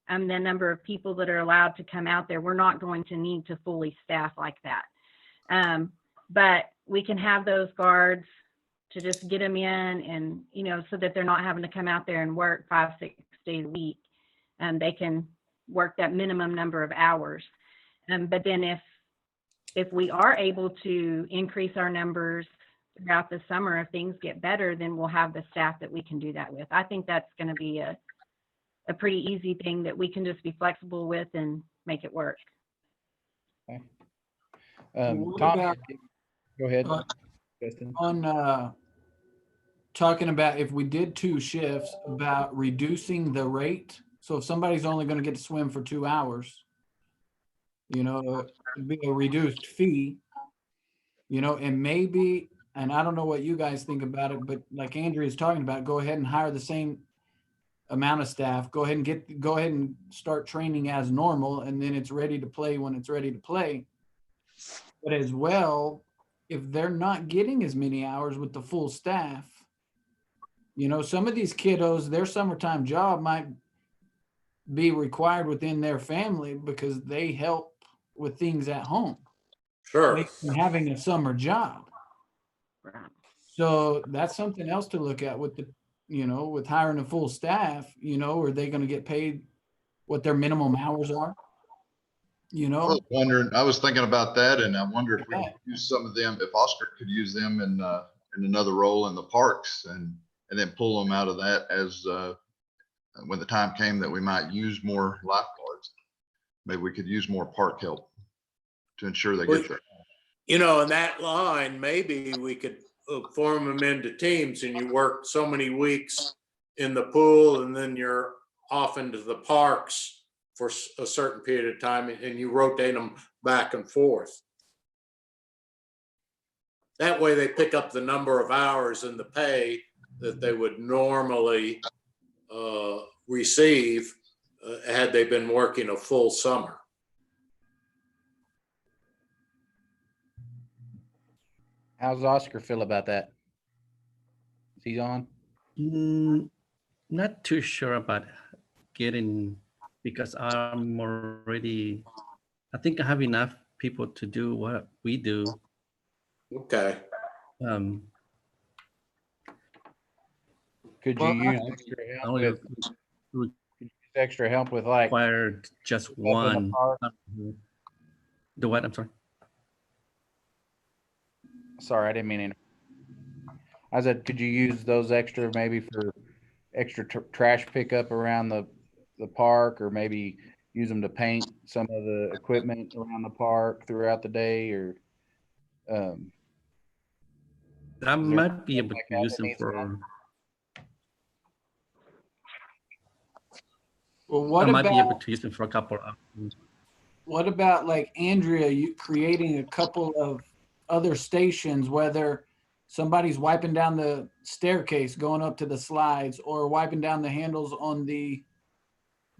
the number of people that are allowed to come out there, we're not going to need to fully staff like that. But we can have those guards to just get them in, and, you know, so that they're not having to come out there and work 5-6 days a week. And they can work that minimum number of hours. But then if we are able to increase our numbers throughout the summer, if things get better, then we'll have the staff that we can do that with. I think that's going to be a pretty easy thing that we can just be flexible with and make it work. Okay. What Tom, about, go ahead. on talking about if we did 2 shifts, about reducing the rate. So if somebody's only going to get to swim for 2 hours, you know, it'd be a reduced fee, you know, and maybe, and I don't know what you guys think about it, but like Andrea's talking about, go ahead and hire the same amount of staff, go ahead and start training as normal, and then it's ready to play when it's ready to play. But as well, if they're not getting as many hours with the full staff, you know, some of these kiddos, their summertime job might be required within their family because they help with things at home. Sure. Having a summer job. Right. So that's something else to look at with the, you know, with hiring a full staff, you know, are they going to get paid what their minimum hours are? You know, I was thinking about that, and I wonder if we could use some of them, if Oscar could use them in another role in the parks, and then pull them out of that as when the time came that we might use more lifeguards. Maybe we could use more park help to ensure they get there. You know, in that line, maybe we could form them into teams, and you work so many weeks in the pool, and then you're off into the parks for a certain period of time, and you rotate them back and forth. That way they pick up the number of hours and the pay that they would normally receive had they been working a full summer. How's Oscar feel about that? Is he on? Not too sure about getting, because I'm already, I think I have enough people to do what we do. Okay. Could you use extra help with like require just one? The what? I'm sorry. Sorry, I didn't mean to. I said, could you use those extra maybe for extra trash pickup around the park, or maybe use them to paint some of the equipment around the park throughout the day, or I Is there might be able like to that use that them needs done? Well, I what might be able about, to use them for a couple of hours. what about like Andrea, you creating a couple of other stations, whether somebody's wiping down the staircase going up to the slides or wiping down the handles on the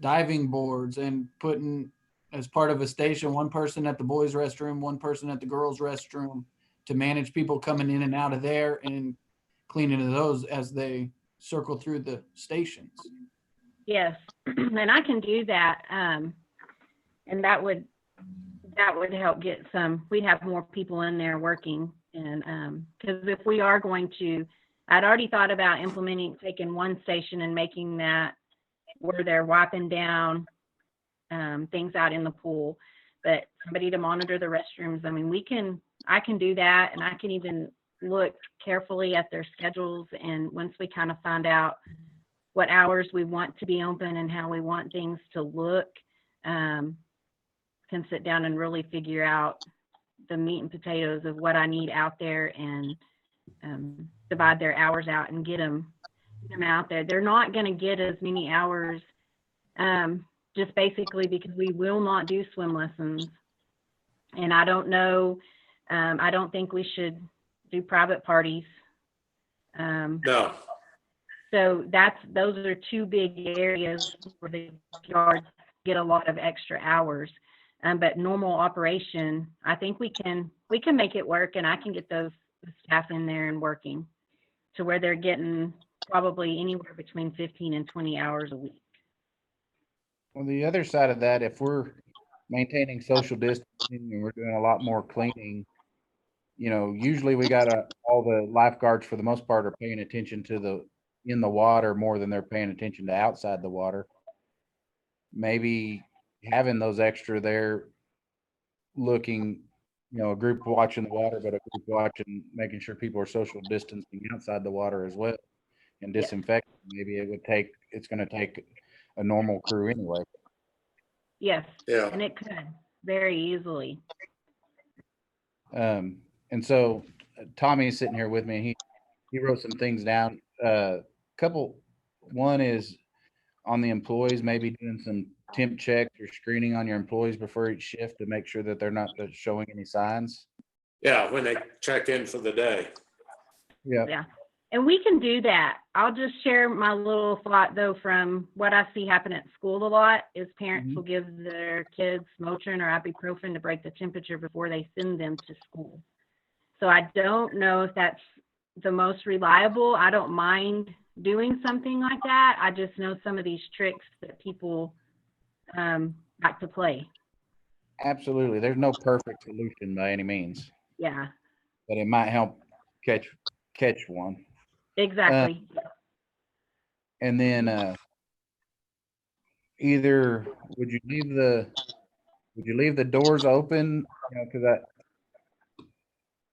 diving boards and putting as part of a station, one person at the boys' restroom, one person at the girls' restroom to manage people coming in and out of there and cleaning those as they circle through the stations. Yes, and I can do that. And that would help get some, we'd have more people in there working. And because if we are going to, I'd already thought about implementing, taking one station and making that where they're wiping down things out in the pool, but somebody to monitor the restrooms. I mean, I can do that, and I can even look carefully at their schedules. And once we kind of find out what hours we want to be open and how we want things to look, can sit down and really figure out the meat and potatoes of what I need out there and divide their hours out and get them out there. They're not going to get as many hours just basically because we will not do swim lessons. And I don't know, I don't think we should do private parties. No. So those are two big areas where the yards get a lot of extra hours. But normal operation, I think we can make it work, and I can get those staff in there and working to where they're getting probably anywhere between 15 and 20 hours a week. Well, the other side of that, if we're maintaining social distancing and we're doing a lot more cleaning, usually we got all the lifeguards for the most part are paying attention to in the water more than they're paying attention to outside the water. Maybe having those extra there looking, a group watching the water, but a group watching, making sure people are social distancing outside the water as well and disinfecting. Maybe it's going to take a normal crew anyway. Yes. Yeah. And it could very easily. And so Tommy is sitting here with me. He wrote some things down. One is on the employees, maybe doing some temp checks or screening on your employees before each shift to make sure that they're not showing any signs. Yeah, when they check in for the day. Yeah. And we can do that. I'll just share my little thought though from what I see happen at school a lot is parents will give their kids Motrin or ibuprofen to break the temperature before they send them to school. So I don't know if that's the most reliable. I don't mind doing something like that. I just know some of these tricks that people like to play. Absolutely. There's no perfect solution by any means. Yeah. But it might help catch one. Exactly. And then either would you leave the doors open,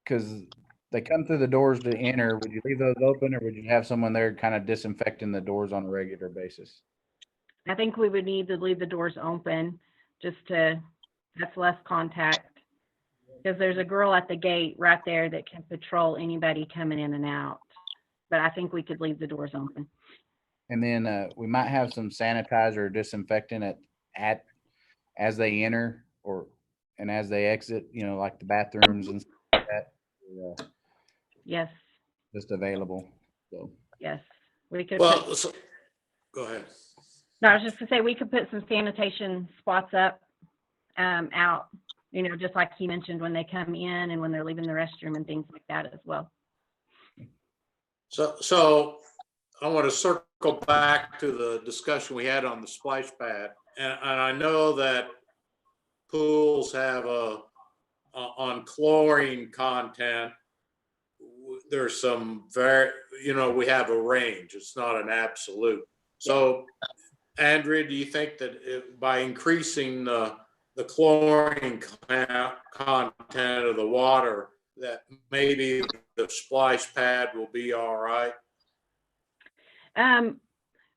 because they come through the doors to enter. Would you leave those open, or would you have someone there kind of disinfecting the doors on a regular basis? I think we would need to leave the doors open that's less contact, because there's a girl at the gate right there that can patrol anybody coming in and out. But I think we could leave the doors open. And then we might have some sanitizer or disinfectant as they enter and as they exit, like the bathrooms and stuff like that. Yes. Just available. So. Yes. We could. Well, go ahead. No, I was just gonna say we could put some sanitation spots up out, just like he mentioned when they come in and when they're leaving the restroom and things like that as well. So I want to circle back to the discussion we had on the splash pad. And I know that pools have on chlorine content, there's some we have a range. It's not an absolute. So Andrea, do you think that by increasing the chlorine content of the water, that maybe the splash pad will be all right?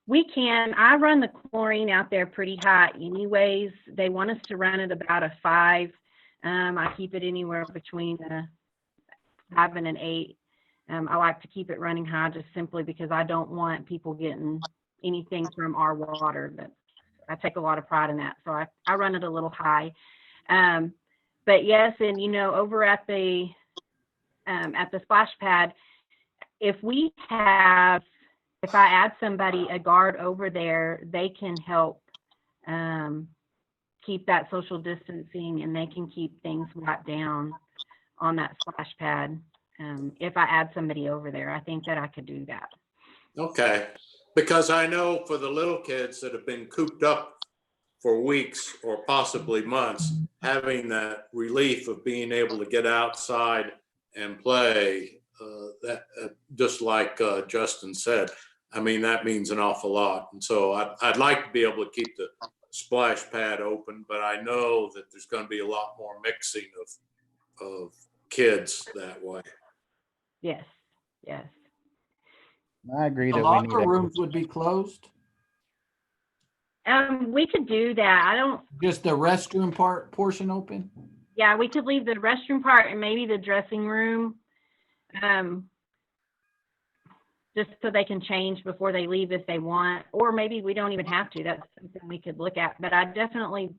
We can. I run the chlorine out there pretty hot anyways. They want us to run it about a 5. I keep it anywhere between a 5 and an 8. I like to keep it running high just simply because I don't want people getting anything from our water. But I take a lot of pride in that. So I run it a little high. But yes, and you know, over at the splash pad, if I add somebody, a guard over there, they can help keep that social distancing, and they can keep things wiped down on that splash pad. If I add somebody over there, I think that I could do that. Okay, because I know for the little kids that have been cooped up for weeks or possibly months, having that relief of being able to get outside and play, just like Justin said, I mean, that means an awful lot. And so I'd like to be able to keep the splash pad open, but I know that there's going to be a lot more mixing of kids that way. Yes, yes. I agree The that we locker need rooms would be closed, We could do that. I don't, just the restroom portion open. yeah, we could leave the restroom part and maybe the dressing room. Just so they can change before they leave if they want, or maybe we don't even have to. That's something we could look at. But I definitely,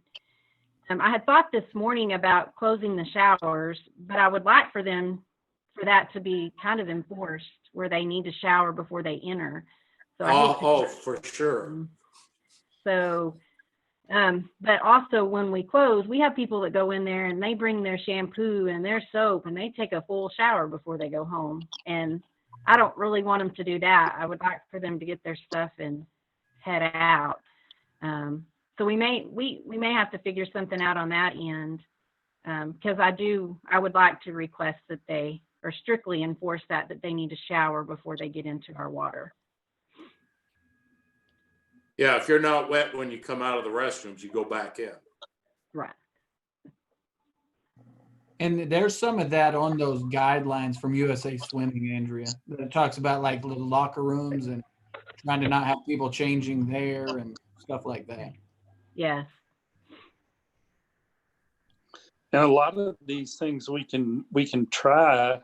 I had thought this morning about closing the showers, but I would like for that to be kind of enforced where they need to shower before they enter. So For sure. So, but also when we close, we have people that go in there and they bring their shampoo and their soap and they take a full shower before they go home. And I don't really want them to do that. I would like for them to get their stuff and head out. So we may have to figure something out on that end, because I would like to request that they, or strictly enforce that they need to shower before they get into our water. Yeah, if you're not wet when you come out of the restrooms, you go back in. Right. And there's some of that on those guidelines from USA Swimming, Andrea, that it talks about like little locker rooms and trying to not have people changing there and stuff like that. Yes. And a lot of these things we can try,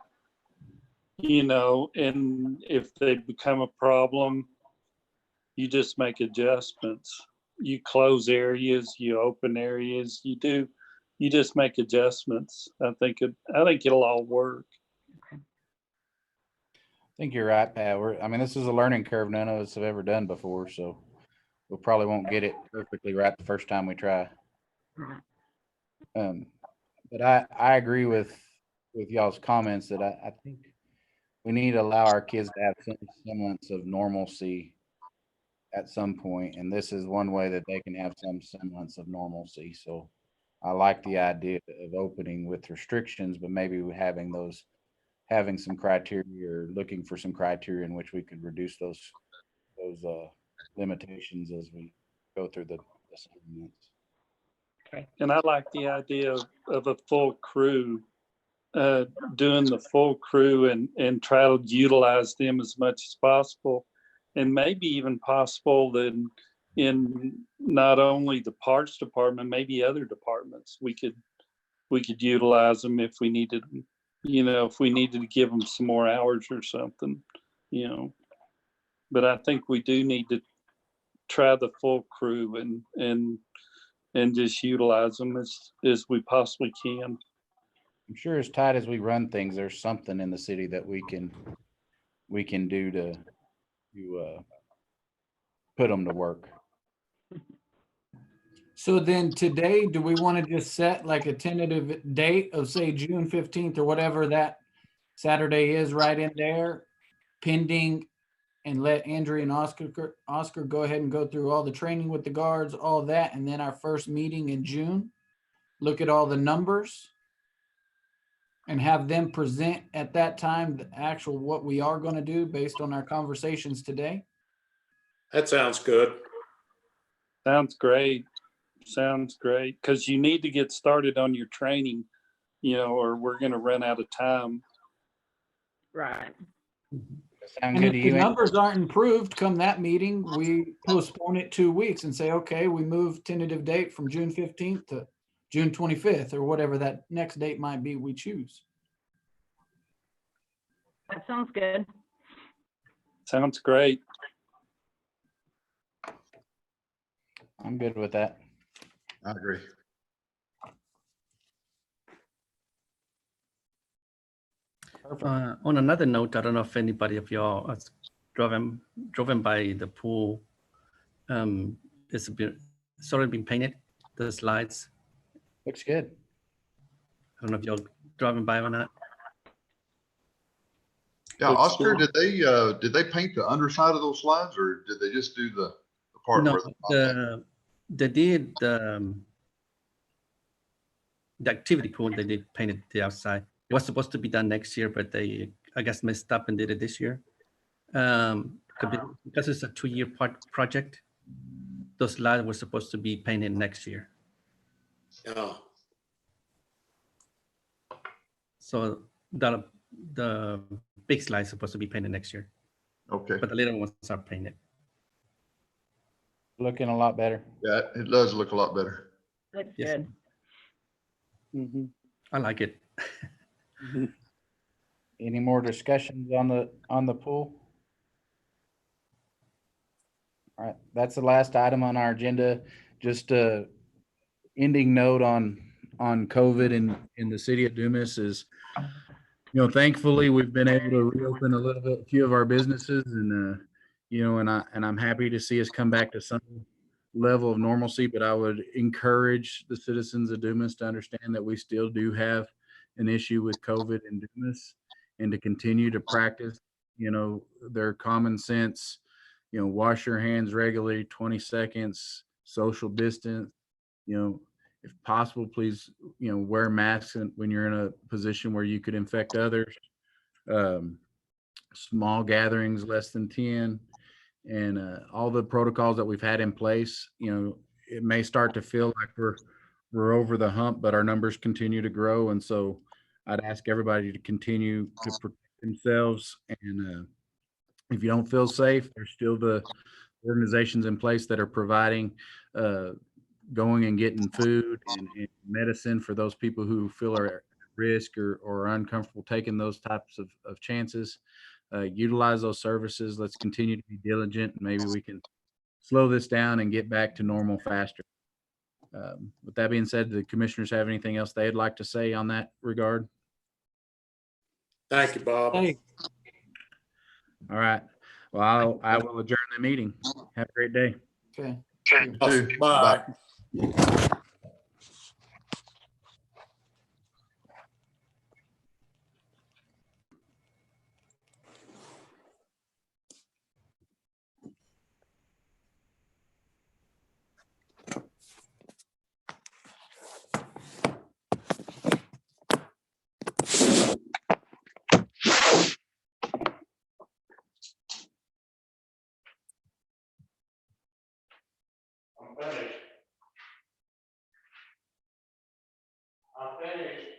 you know, and if they become a problem, you just make adjustments. You close areas, you open areas, you just make adjustments. I think it'll all work. I think you're right, Pat. This is a learning curve none of us have ever done before, so we probably won't get it perfectly right the first time we try. But I agree with y'all's comments that I think we need to allow our kids to have some semblance of normalcy at some point, and this is one way that they can have some semblance of normalcy. So I like the idea of opening with restrictions, but maybe having some criteria or looking for some criteria in which we could reduce those limitations as we go through the assignments. Okay. And I like the idea of a full crew, doing the full crew and try to utilize them as much as possible. And maybe even possible that in not only the parks department, maybe other departments, we could utilize them if we needed, if we needed to give them some more hours or something, But I think we do need to try the full crew and just utilize them as we possibly can. I'm sure as tight as we run things, there's something in the city that we can do to put them to work. So then today, do we want to just set like a tentative date of say June 15th or whatever that Saturday is right in there, pending, and let Andrea and Oscar go ahead and go through all the training with the guards, all that, and then our first meeting in June, look at all the numbers and have them present at that time the actual what we are going to do based on our conversations today? That sounds good. Sounds great. Because you need to get started on your training, or we're going to run out of time. Right. And if the numbers aren't improved come that meeting, we postpone it 2 weeks and say, okay, we move tentative date from June 15th to June 25th or whatever that next date might be we choose. That sounds good. Sounds great. I'm good with that. I agree. On another note, I don't know if anybody of y'all has driven by the pool. It's already been painted, the slides. Looks good. I don't know if y'all driving by or not. Yeah, Looks Oscar, good. did they paint the underside of those slides, or did they just do the part No, where they did the activity pool. They did painted the outside. It was supposed to be done next year, but they, I guess, messed up and did it this year. Because it's a 2-year project, those slides were supposed to be painted next year. Oh, So the big slides supposed to be painted next year, Okay, but the little ones are painted. Looking a lot better. yeah, it does look a lot better. Looks Yes. good. Mhm. I like it. Any more discussions on the pool? All right, that's the last item on our agenda. Just a ending note on COVID In the city of Dumas is, thankfully we've been able to reopen a few of our businesses, and I'm happy to see us come back to some level of normalcy. But I would encourage the citizens of Dumas to understand that we still do have an issue with COVID in Dumas, and to continue to practice, their common sense. Wash your hands regularly, 20 seconds, social distance. If possible, please, wear masks when you're in a position where you could infect others. Small gatherings, less than 10, and all the protocols that we've had in place. It may start to feel like we're over the hump, but our numbers continue to grow, and so I'd ask everybody to continue to protect themselves. And if you don't feel safe, there's still the organizations in place that are providing going and getting food and medicine for those people who feel are at risk or are uncomfortable taking those types of chances. Utilize those services. Let's continue to be diligent, and maybe we can slow this down and get back to normal faster. With that being said, do the commissioners have anything else they'd like to say on that regard? thank you, Bob. Hey, All right. Well, I will adjourn the meeting. Have a great day. okay. Two. Bye. I'm finished.